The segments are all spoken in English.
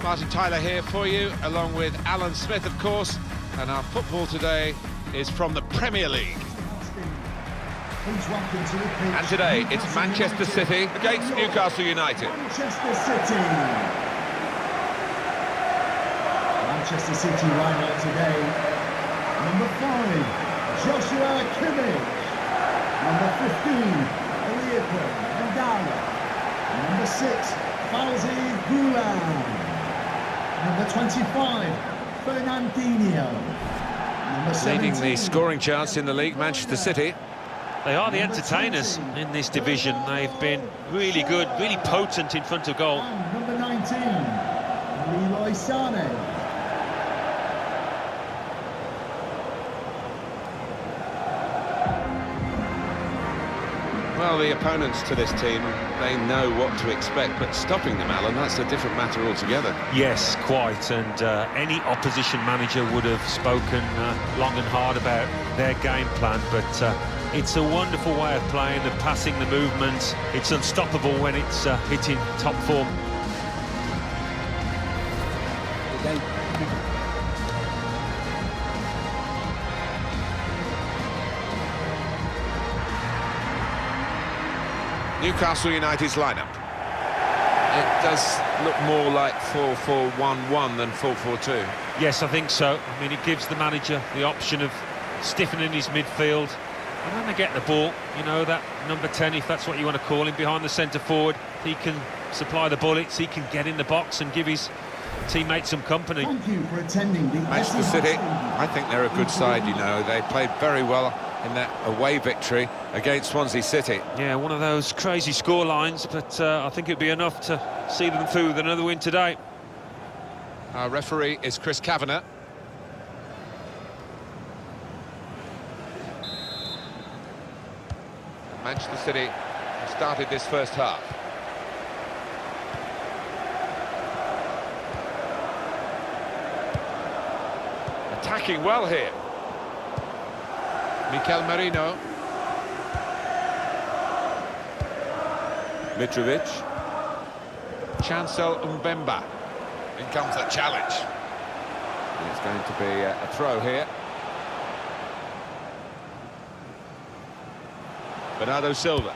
Martin Tyler here for you, along with Alan Smith, of course, and our football today is from the Premier League. And today, it's Manchester City against Newcastle United. Manchester City. Manchester City lineup today. Number 5, Joshua Kimmich. Number 15, Eliakim Ndala. Number 6, Fauzi Ghoulam. Number 25, Fernandinho. Number 17, leading the scoring chance in the league, Manchester City. They are the entertainers in this division. They've been really good, really potent in front of goal. And number 19, Leroy Sané. Well, the opponents to this team, they know what to expect, but stopping them, Alan, that's a different matter altogether. Yes, quite, and any opposition manager would have spoken long and hard about their game plan, but it's a wonderful way of playing, the passing, the movement. It's unstoppable when it's hitting top form. Newcastle United's lineup. It does look more like 4-4-1-1 than 4-4-2. Yes, I think so. I mean, it gives the manager the option of stiffening his midfield. And when they get the ball, you know, that number 10, if that's what you want to call him, behind the centre forward, he can supply the bullets, he can get in the box and give his teammates some company. Thank you for attending the Manchester City, I think they're a good side, you know. They played very well in that away victory against Swansea City. Yeah, one of those crazy score lines, but I think it'd be enough to see them through with another win today. Our referee is Chris Kavanagh. Manchester City have started this first half. Attacking well here. Mikel Merino. Mitrovic. Chancel Mbemba. In comes the challenge. It's going to be a throw here. Bernardo Silva.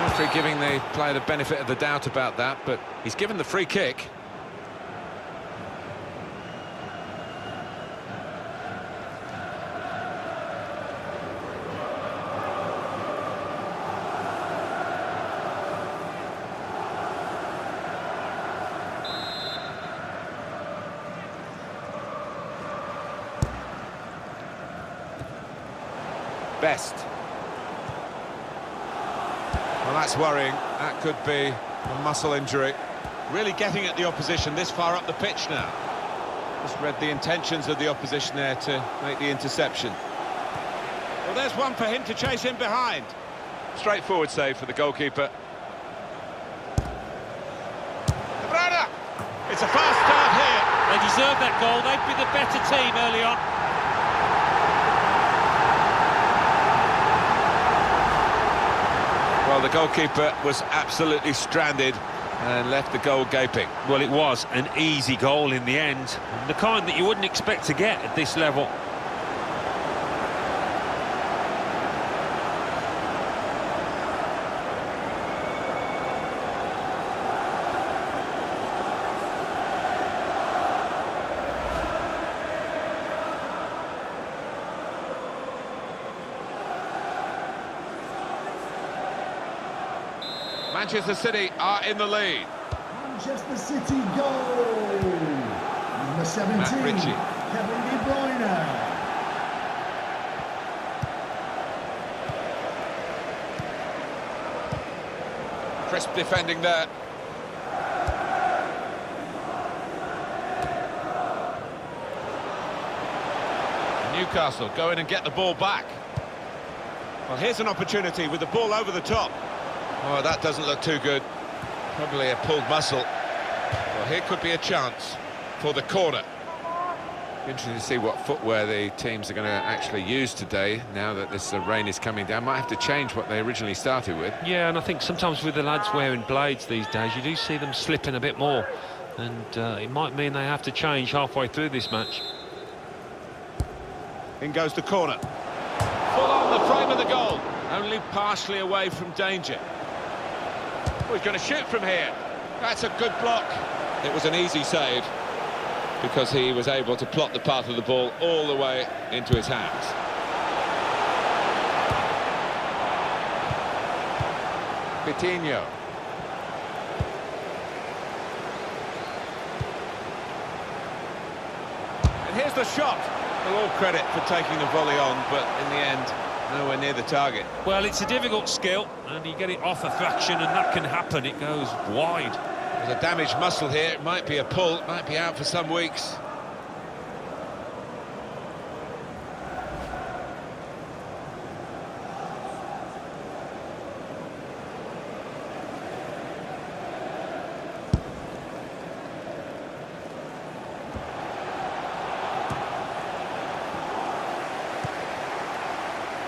Referee giving the player the benefit of the doubt about that, but he's given the free kick. Best. Well, that's worrying. That could be a muscle injury. Really getting at the opposition this far up the pitch now. Just read the intentions of the opposition there to make the interception. Well, there's one for him to chase him behind. Straightforward save for the goalkeeper. Cabrera! It's a fast start here. They deserve that goal. They'd be the better team early on. Well, the goalkeeper was absolutely stranded and left the goal gaping. Well, it was an easy goal in the end, the kind that you wouldn't expect to get at this level. Manchester City are in the lead. Manchester City goal. Number 17, Kevin De Bruyne. Crisp defending there. Newcastle go in and get the ball back. Well, here's an opportunity with the ball over the top. Oh, that doesn't look too good. Probably a pulled muscle. Well, here could be a chance for the corner. Interesting to see what footwear the teams are going to actually use today, now that this rain is coming down. Might have to change what they originally started with. Yeah, and I think sometimes with the lads wearing blades these days, you do see them slipping a bit more. And it might mean they have to change halfway through this match. In goes the corner. Full on the frame of the goal. Only partially away from danger. Oh, he's going to shoot from here. That's a good block. It was an easy save, because he was able to plot the path of the ball all the way into his hands. Coutinho. And here's the shot. Well, all credit for taking the volley on, but in the end, nowhere near the target. Well, it's a difficult skill, and you get it off a fraction, and that can happen. It goes wide. There's a damaged muscle here. It might be a pull, it might be out for some weeks.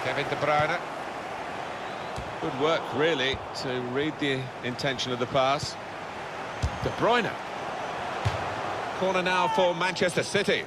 Kevin De Bruyne. Good work, really, to read the intention of the pass. De Bruyne. Corner now for Manchester City.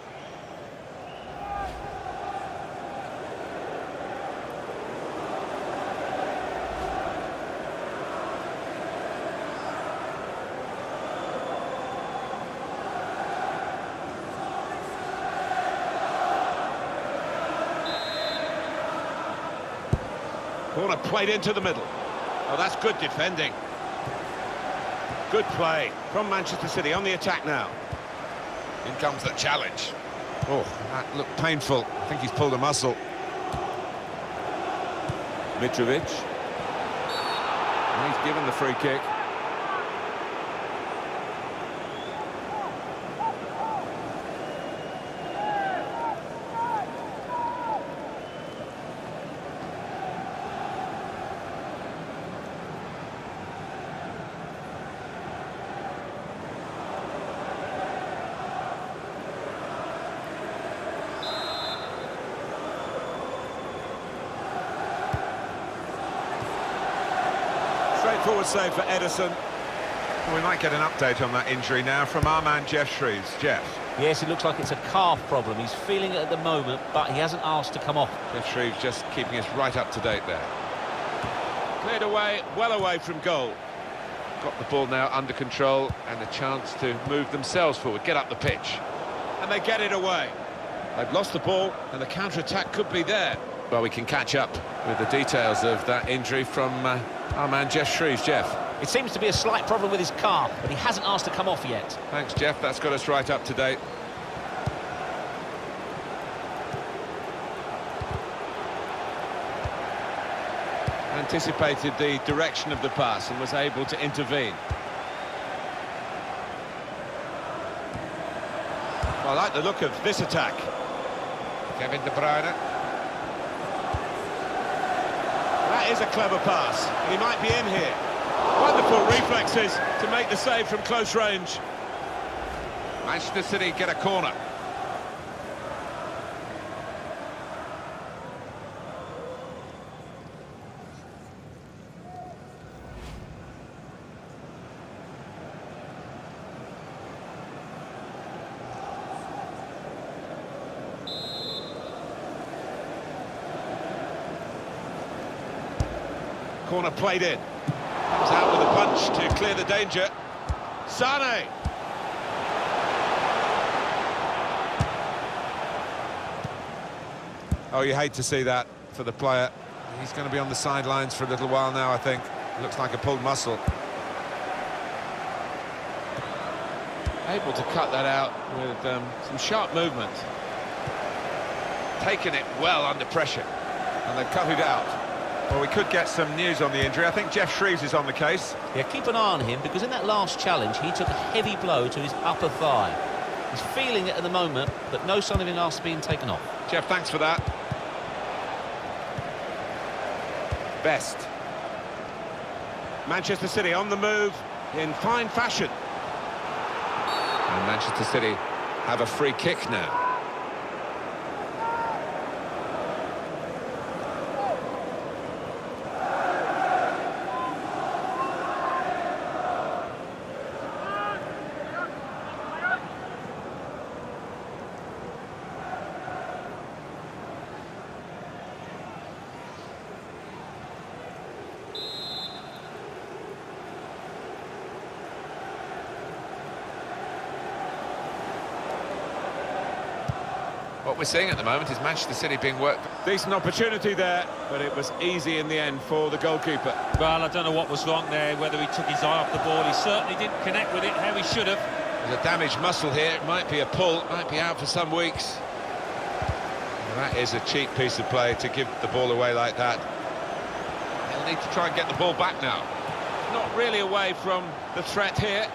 Corner played into the middle. Oh, that's good defending. Good play from Manchester City on the attack now. In comes the challenge. Oh, that looked painful. I think he's pulled a muscle. Mitrovic. And he's given the free kick. Straightforward save for Ederson. Well, we might get an update on that injury now from our man Jeff Shreves. Jeff. Yes, it looks like it's a calf problem. He's feeling it at the moment, but he hasn't asked to come off. Jeff Shreves just keeping us right up to date there. Cleared away, well away from goal. Got the ball now under control and a chance to move themselves forward, get up the pitch. And they get it away. They've lost the ball and the counter-attack could be there. Well, we can catch up with the details of that injury from our man Jeff Shreves. Jeff. It seems to be a slight problem with his calf, but he hasn't asked to come off yet. Thanks, Jeff. That's got us right up to date. Anticipated the direction of the pass and was able to intervene. Well, I like the look of this attack. Kevin De Bruyne. That is a clever pass. He might be in here. Wonderful reflexes to make the save from close range. Manchester City get a corner. Corner played in. Comes out with a punch to clear the danger. Sane. Oh, you hate to see that for the player. He's going to be on the sidelines for a little while now, I think. Looks like a pulled muscle. Able to cut that out with some sharp movement. Taking it well under pressure. And they've cut it out. Well, we could get some news on the injury. I think Jeff Shreves is on the case. Yeah, keep an eye on him, because in that last challenge, he took a heavy blow to his upper thigh. He's feeling it at the moment, but no sign of him after being taken off. Jeff, thanks for that. Best. Manchester City on the move in fine fashion. And Manchester City have a free kick now. What we're seeing at the moment is Manchester City being worked. Decent opportunity there, but it was easy in the end for the goalkeeper. Well, I don't know what was wrong there, whether he took his eye off the ball. He certainly didn't connect with it how he should have. There's a damaged muscle here. It might be a pull, it might be out for some weeks. And that is a cheap piece of play to give the ball away like that. They'll need to try and get the ball back now. Not really away from the threat here.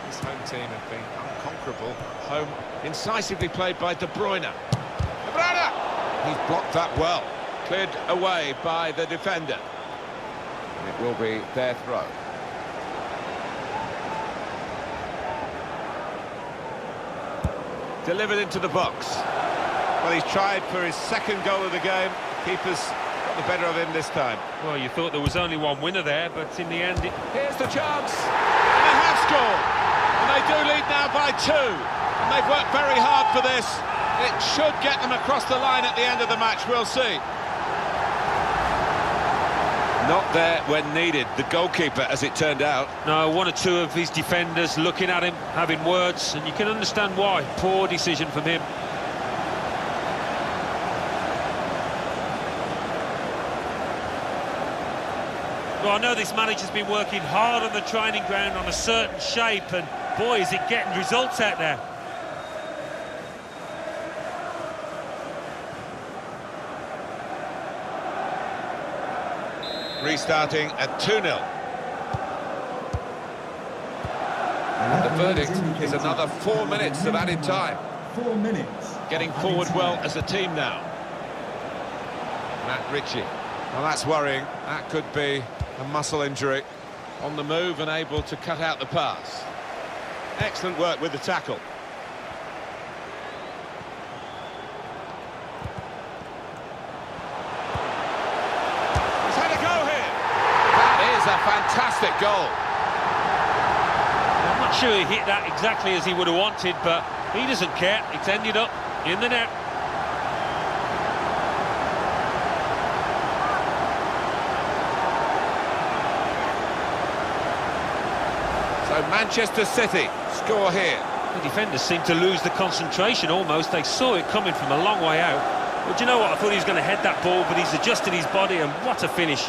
This home team have been unconquerable. Home incisively played by De Bruyne. De Bruyne! He's blocked that well. Cleared away by the defender. And it will be their throw. Delivered into the box. Well, he's tried for his second goal of the game. Keeper's got the better of him this time. Well, you thought there was only one winner there, but in the end... Here's the chance. And they have scored. And they do lead now by 2. And they've worked very hard for this. It should get them across the line at the end of the match. We'll see. Not there when needed. The goalkeeper, as it turned out. No, one or two of his defenders looking at him, having words, and you can understand why. Poor decision from him. Well, I know this manager's been working hard on the training ground on a certain shape, and boy, is it getting results out there. Restarting at 2-0. The verdict is another 4 minutes of added time. 4 minutes. Getting forward well as a team now. Matt Ritchie. Well, that's worrying. That could be a muscle injury. On the move and able to cut out the pass. Excellent work with the tackle. He's had a go here. That is a fantastic goal. I'm not sure he hit that exactly as he would have wanted, but he doesn't care. It's ended up in the net. So Manchester City score here. The defenders seem to lose the concentration almost. They saw it coming from a long way out. But you know what? I thought he was going to head that ball, but he's adjusted his body, and what a finish.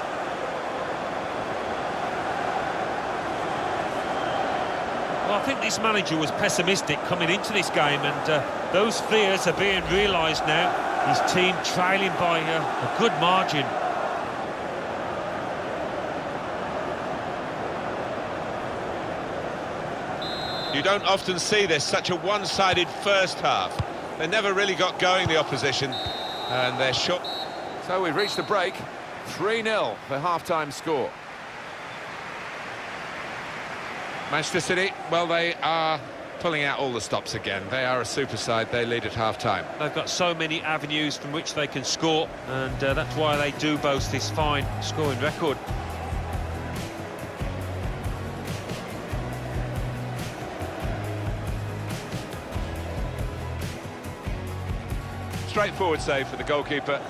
Well, I think this manager was pessimistic coming into this game, and those fears are being realised now. His team trailing by a good margin. You don't often see this, such a one-sided first half. They never really got going, the opposition, and they're short. So we've reached the break. 3-0, the half-time score. Manchester City, well, they are pulling out all the stops again. They are a super side. They lead at half-time. They've got so many avenues from which they can score, and that's why they do boast this fine scoring record. Straightforward save for the goalkeeper.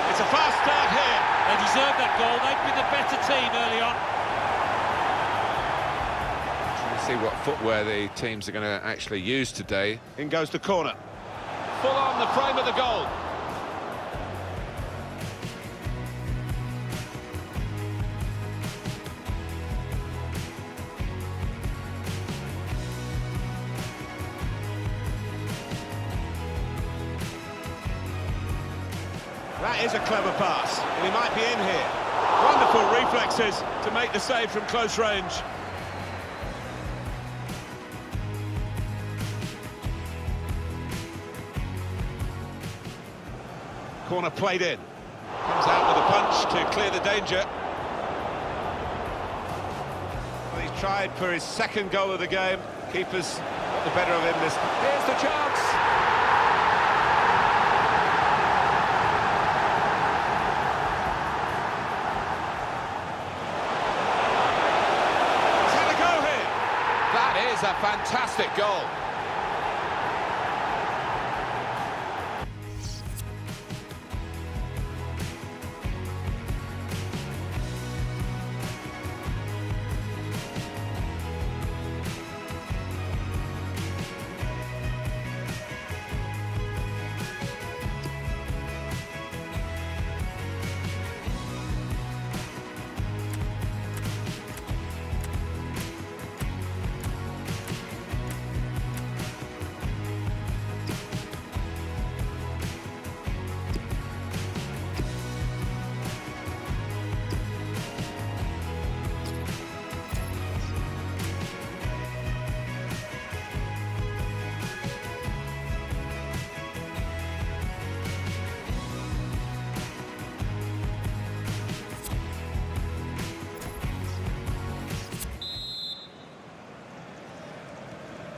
It's a fast start here. They deserve that goal. They've been the better team early on. Trying to see what footwear the teams are going to actually use today. In goes the corner. Full on the frame of the goal. That is a clever pass, and he might be in here. Wonderful reflexes to make the save from close range. Corner played in. Comes out with a punch to clear the danger. Well, he's tried for his second goal of the game. Keeper's got the better of him this time. Here's the chance. A fantastic goal.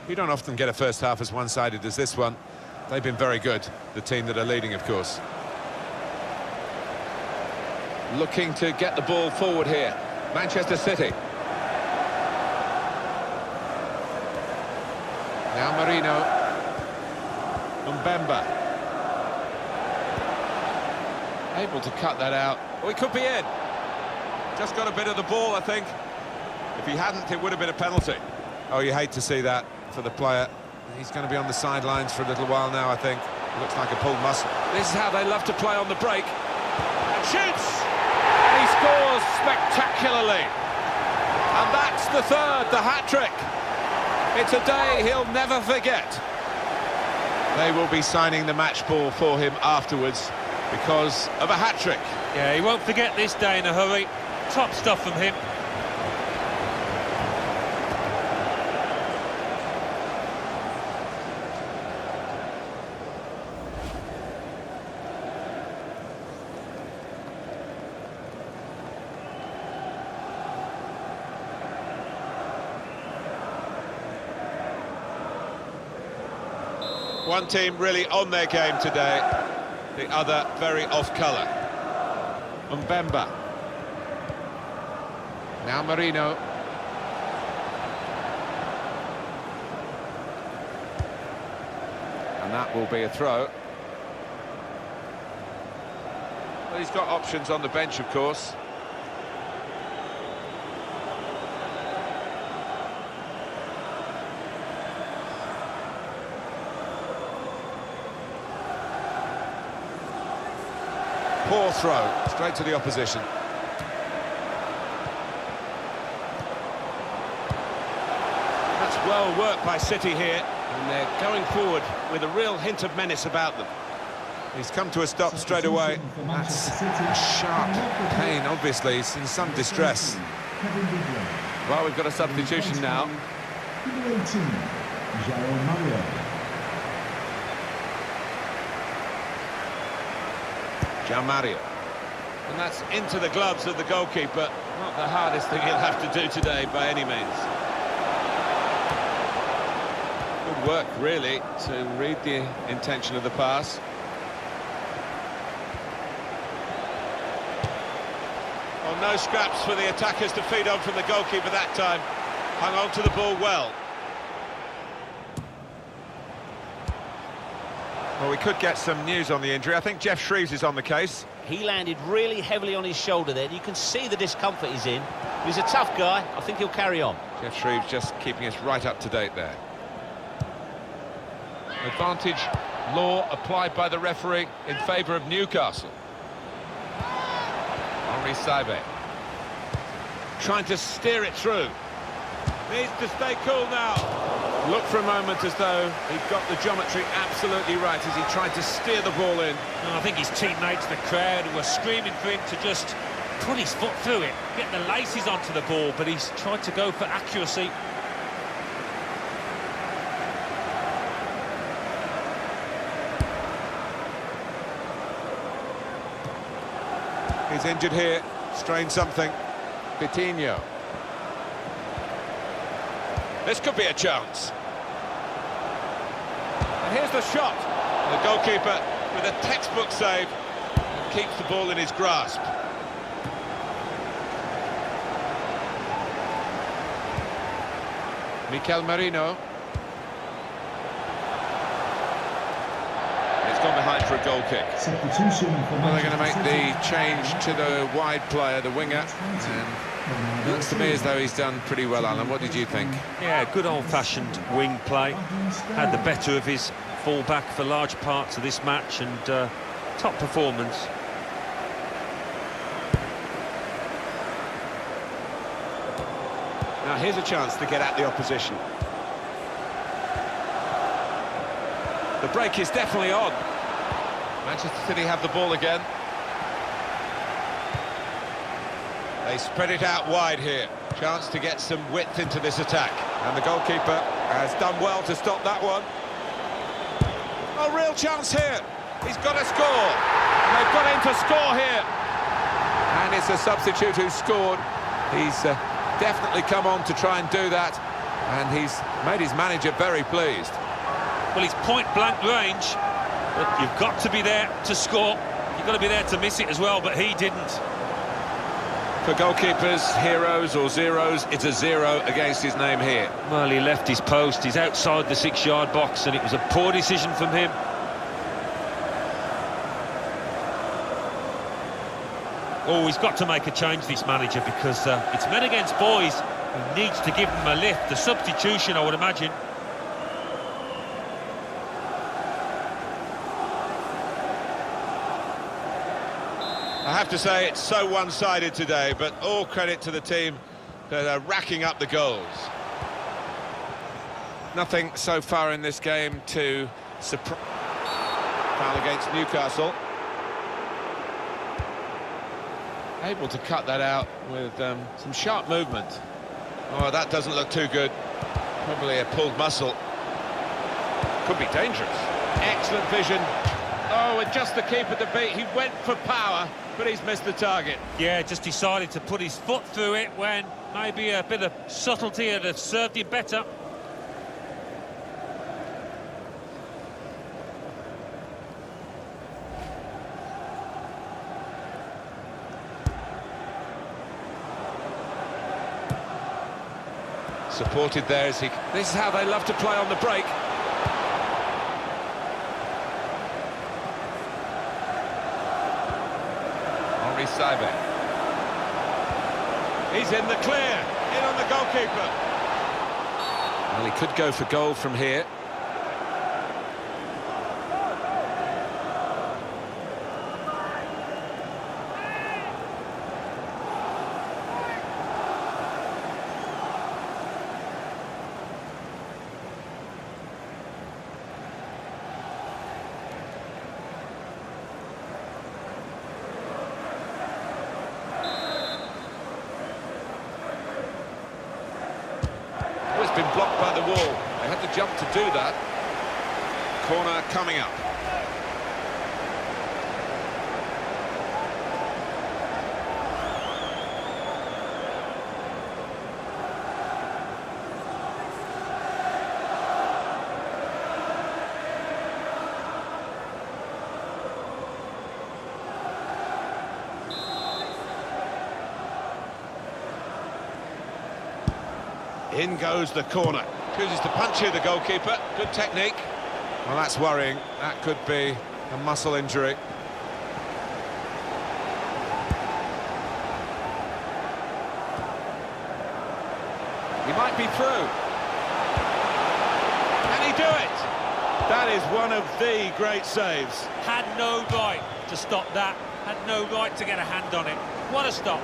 You don't often get a first half as one-sided as this one. They've been very good, the team that are leading, of course. Looking to get the ball forward here. Manchester City. Now Marino. Mbemba. Able to cut that out. Oh, he could be in. Just got a bit of the ball, I think. If he hadn't, it would have been a penalty. Oh, you hate to see that for the player. He's going to be on the sidelines for a little while now, I think. Looks like a pulled muscle. This is how they love to play on the break. And shoots! And he scores spectacularly. And that's the third, the hat-trick. It's a day he'll never forget. They will be signing the match ball for him afterwards because of a hat-trick. Yeah, he won't forget this day in a hurry. Top stuff from him. One team really on their game today, the other very off-colour. Mbemba. Now Marino. And that will be a throw. Well, he's got options on the bench, of course. Poor throw, straight to the opposition. That's well worked by City here, and they're going forward with a real hint of menace about them. He's come to a stop straight away. That's a sharp pain, obviously. He's in some distress. Well, we've got a substitution now. Mario. And that's into the gloves of the goalkeeper. Not the hardest thing he'll have to do today by any means. Good work, really, to read the intention of the pass. Well, no scraps for the attackers to feed on from the goalkeeper that time. Hung on to the ball well. Well, we could get some news on the injury. I think Jeff Shreves is on the case. He landed really heavily on his shoulder there. You can see the discomfort he's in. He's a tough guy. I think he'll carry on. Jeff Shreves just keeping us right up to date there. Advantage law applied by the referee in favour of Newcastle. Henri Saivet. Trying to steer it through. Needs to stay cool now. Looked for a moment as though he got the geometry absolutely right as he tried to steer the ball in. And I think his teammates, the crowd, were screaming for him to just put his foot through it, get the laces onto the ball, but he's tried to go for accuracy. He's injured here, strained something. Coutinho. This could be a chance. And here's the shot. The goalkeeper with a textbook save and keeps the ball in his grasp. Mikel Merino. It's gone behind for a goal kick. Well, they're going to make the change to the wide player, the winger. And looks to me as though he's done pretty well, Alan. What did you think? Yeah, good old-fashioned wing play. Had the better of his full-back for large parts of this match, and top performance. Now here's a chance to get at the opposition. The break is definitely on. Manchester City have the ball again. They spread it out wide here. Chance to get some width into this attack. And the goalkeeper has done well to stop that one. A real chance here. He's got to score. And they've got him to score here. And it's a substitute who scored. He's definitely come on to try and do that. And he's made his manager very pleased. Well, he's point-blank range, but you've got to be there to score. You've got to be there to miss it as well, but he didn't. For goalkeepers, heroes or zeros, it's a 0 against his name here. Well, he left his post. He's outside the 6-yard box, and it was a poor decision from him. Oh, he's got to make a change, this manager, because it's men against boys. He needs to give them a lift. The substitution, I would imagine. I have to say it's so one-sided today, but all credit to the team that are racking up the goals. Nothing so far in this game to surprise. Foul against Newcastle. Able to cut that out with some sharp movement. Oh, that doesn't look too good. Probably a pulled muscle. Could be dangerous. Excellent vision. Oh, and just the keeper to beat. He went for power, but he's missed the target. Yeah, just decided to put his foot through it when maybe a bit of subtlety would have served him better. Supported there as he... This is how they love to play on the break. Henri Saivet. He's in the clear. In on the goalkeeper. Well, he could go for goal from here. Been blocked by the wall. They had to jump to do that. Corner coming up. In goes the corner. Chooses to punch here, the goalkeeper. Good technique. Well, that's worrying. That could be a muscle injury. He might be through. Can he do it? That is one of the great saves. Had no right to stop that. Had no right to get a hand on it. What a stop.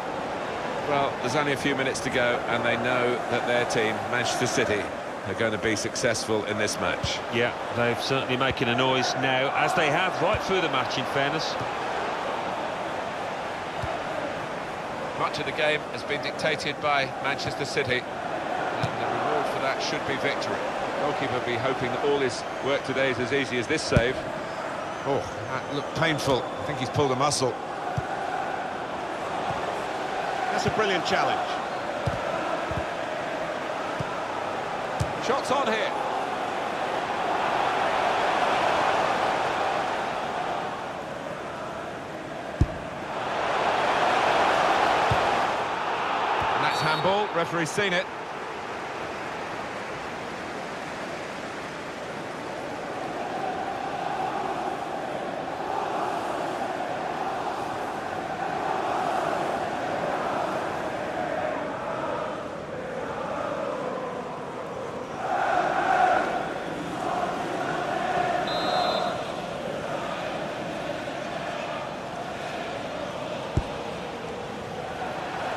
Well, there's only a few minutes to go, and they know that their team, Manchester City, are going to be successful in this match. Yeah, they're certainly making a noise now, as they have right through the match, in fairness. Much of the game has been dictated by Manchester City, and the reward for that should be victory. Goalkeeper will be hoping that all his work today is as easy as this save. Oh, that looked painful. I think he's pulled a muscle. That's a brilliant challenge. Shots on here. And that's handball. Referee's seen it.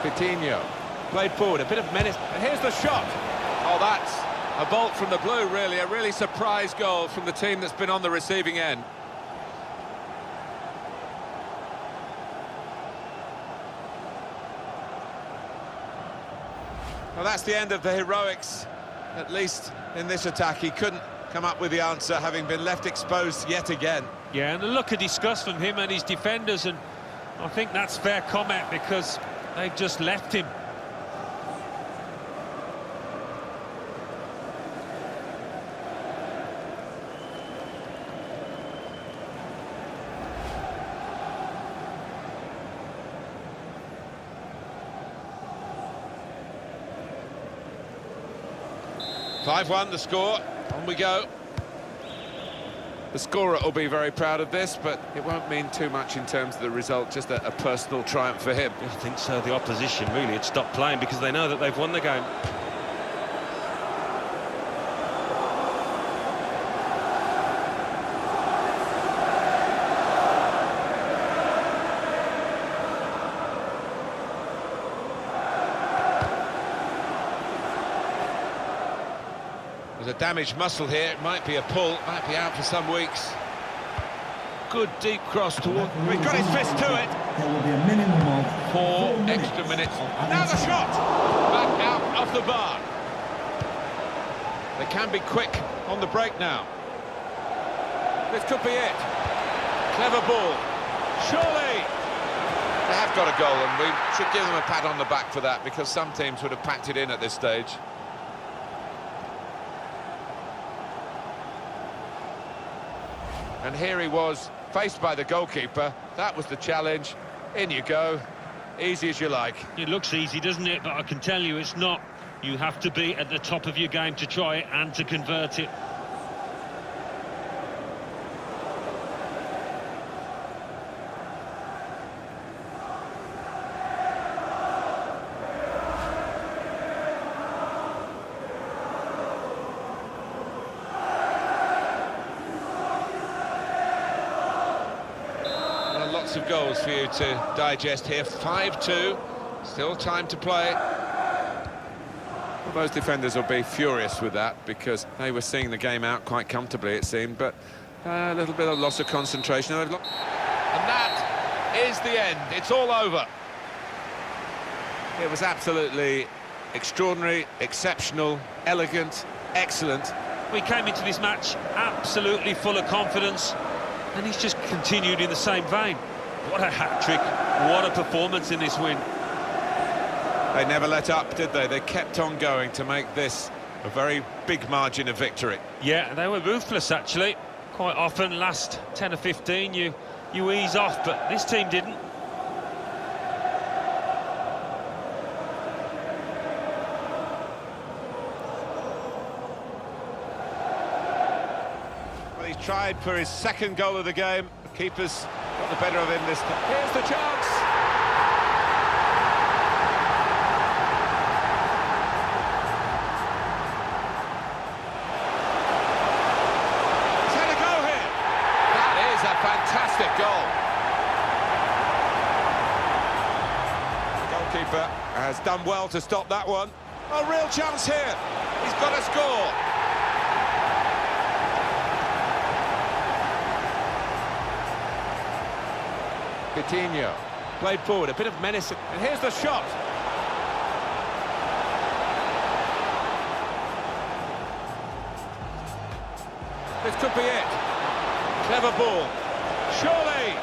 Coutinho played forward, a bit of menace, and here's the shot. Oh, that's a bolt from the blue, really, a really surprise goal from the team that's been on the receiving end. Well, that's the end of the heroics, at least in this attack. He couldn't come up with the answer, having been left exposed yet again. Yeah, and a look of disgust from him and his defenders, and I think that's fair comment, because they've just left him. 5-1 the score. On we go. The scorer will be very proud of this, but it won't mean too much in terms of the result, just a personal triumph for him. I think so. The opposition really had stopped playing because they know that they've won the game. There's a damaged muscle here. It might be a pull, might be out for some weeks. Good deep cross toward... He's got his fist to it. There will be a minimum of 4 extra minutes. Now the shot! Back out of the bar. They can be quick on the break now. This could be it. Clever ball. Surely! They have got a goal, and we should give them a pat on the back for that, because some teams would have packed it in at this stage. And here he was, faced by the goalkeeper. That was the challenge. In you go. Easy as you like. It looks easy, doesn't it? But I can tell you it's not. You have to be at the top of your game to try it and to convert it. Lots of goals for you to digest here. 5-2, still time to play. Well, those defenders will be furious with that, because they were seeing the game out quite comfortably, it seemed, but a little bit of loss of concentration. And that is the end. It's all over. It was absolutely extraordinary, exceptional, elegant, excellent. We came into this match absolutely full of confidence, and he's just continued in the same vein. What a hat-trick, what a performance in this win. They never let up, did they? They kept on going to make this a very big margin of victory. Yeah, they were ruthless, actually. Quite often, last 10 or 15, you ease off, but this team didn't. Well, he's tried for his second goal of the game. The keeper's got the better of him this time. Here's the chance. He's had a go here. That is a fantastic goal. The goalkeeper has done well to stop that one. A real chance here. He's got to score. Coutinho played forward, a bit of menace, and here's the shot. This could be it. Clever ball. Surely.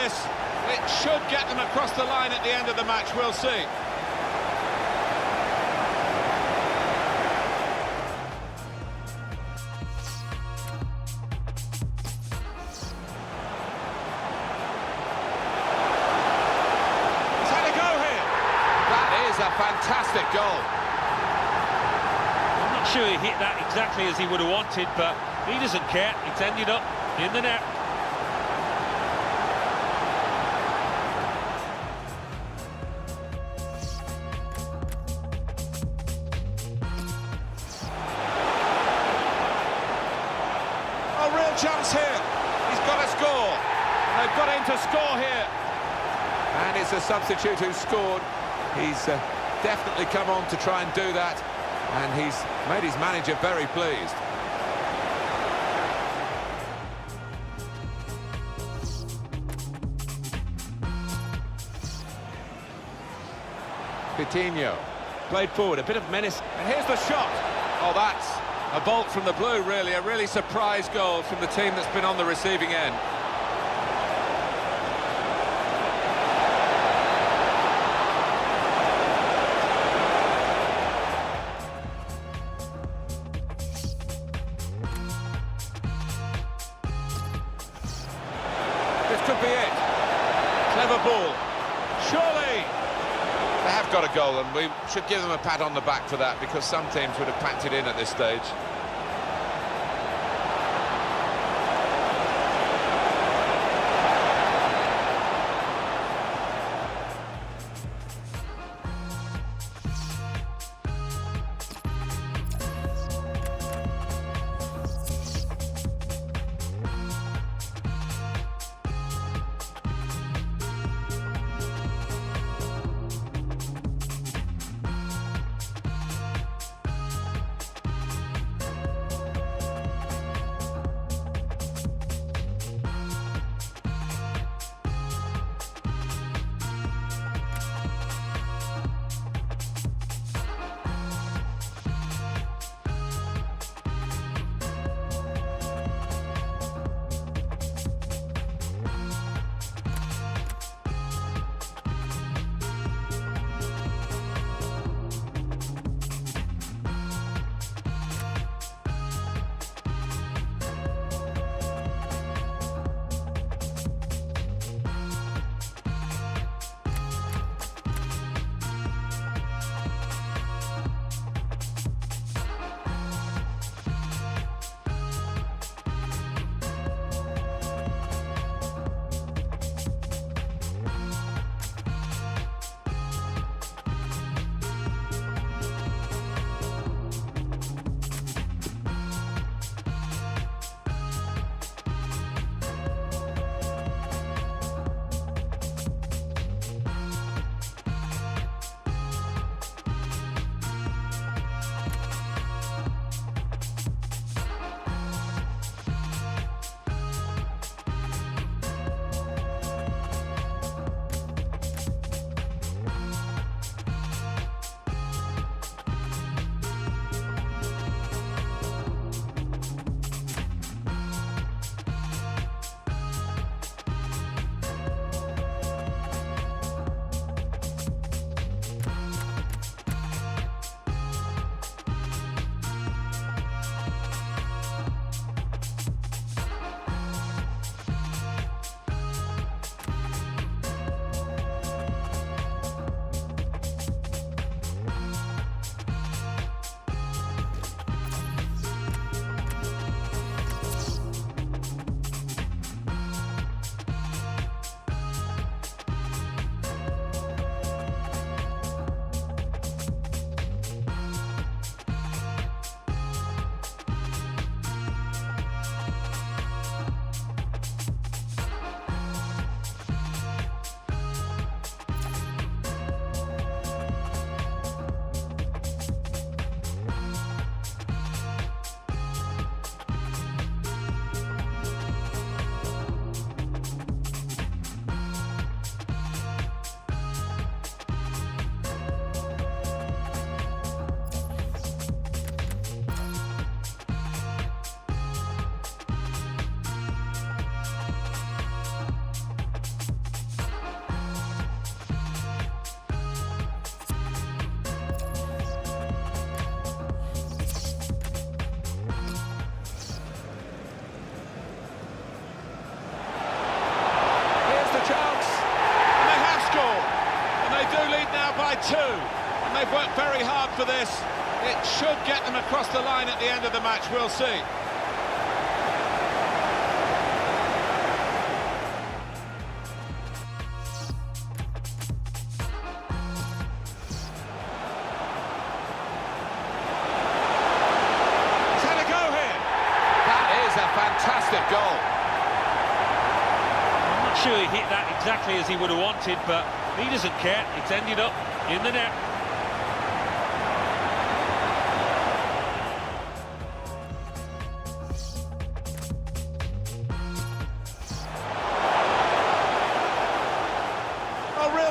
this. It should get them across the line at the end of the match, we'll see. He's had a go here. That is a fantastic goal. I'm not sure he hit that exactly as he would have wanted, but he doesn't care. It's ended up in the net. A real chance here. He's got to score. They've got him to score here. And it's a substitute who scored. He's definitely come on to try and do that. And he's made his manager very pleased. Coutinho played forward, a bit of menace, and here's the shot. Oh, that's a bolt from the blue, really, a really surprise goal from the team that's been on the receiving end. This could be it. Clever ball. Surely they have got a goal, and we should give them a pat on the back for that, because some teams would have packed it in at this stage. they've worked very hard for this. It should get them across the line at the end of the match, we'll see. He's had a go here. That is a fantastic goal. I'm not sure he hit that exactly as he would have wanted, but he doesn't care. It's ended up in the net.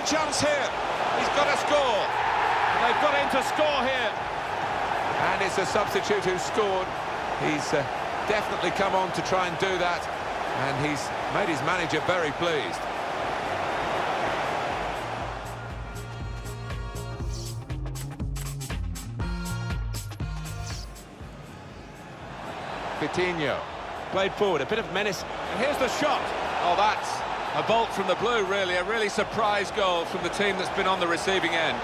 Chance here. He's got to score. They've got him to score here. And it's a substitute who scored. He's definitely come on to try and do that. And he's made his manager very pleased. Coutinho. Played forward, a bit of menace. And here's the shot. Oh, that's a bolt from the blue, really. A really surprise goal from the team that's been on the receiving end.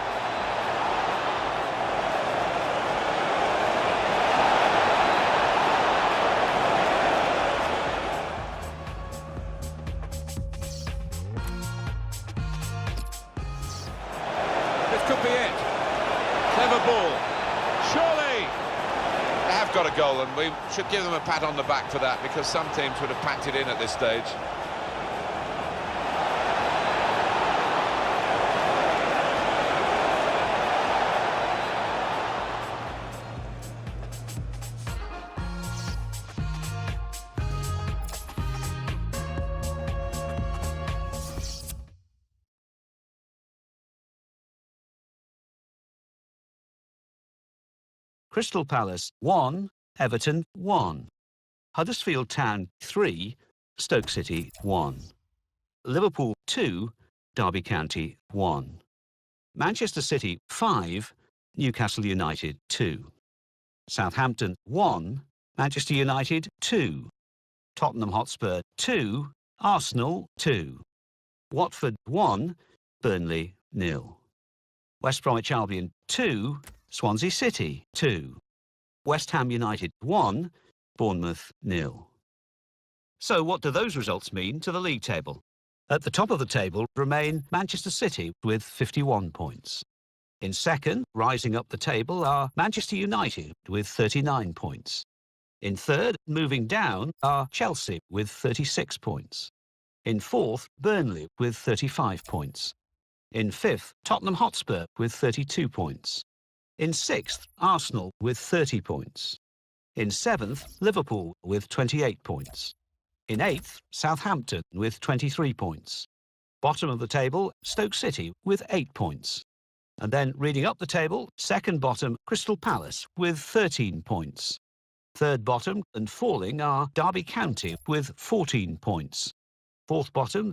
This could be it. Clever ball. Surely they have got a goal, and we should give them a pat on the back for that, because some teams would have packed it in at this stage. Crystal Palace 1, Everton 1. Huddersfield Town 3, Stoke City 1. Liverpool 2, Derby County 1. Manchester City 5, Newcastle United 2. Southampton 1, Manchester United 2. Tottenham Hotspur 2, Arsenal 2. Watford 1, Burnley 0. West Bromwich Albion 2, Swansea City 2. West Ham United 1, Bournemouth 0. So what do those results mean to the league table? At the top of the table remain Manchester City with 51 points. In second, rising up the table, are Manchester United with 39 points. In third, moving down, are Chelsea with 36 points. In fourth, Burnley with 35 points. In fifth, Tottenham Hotspur with 32 points. In sixth, Arsenal with 30 points. In seventh, Liverpool with 28 points. In eighth, Southampton with 23 points. Bottom of the table, Stoke City with 8 points. And then reading up the table, second bottom, Crystal Palace with 13 points. Third bottom and falling are Derby County with 14 points. Fourth bottom,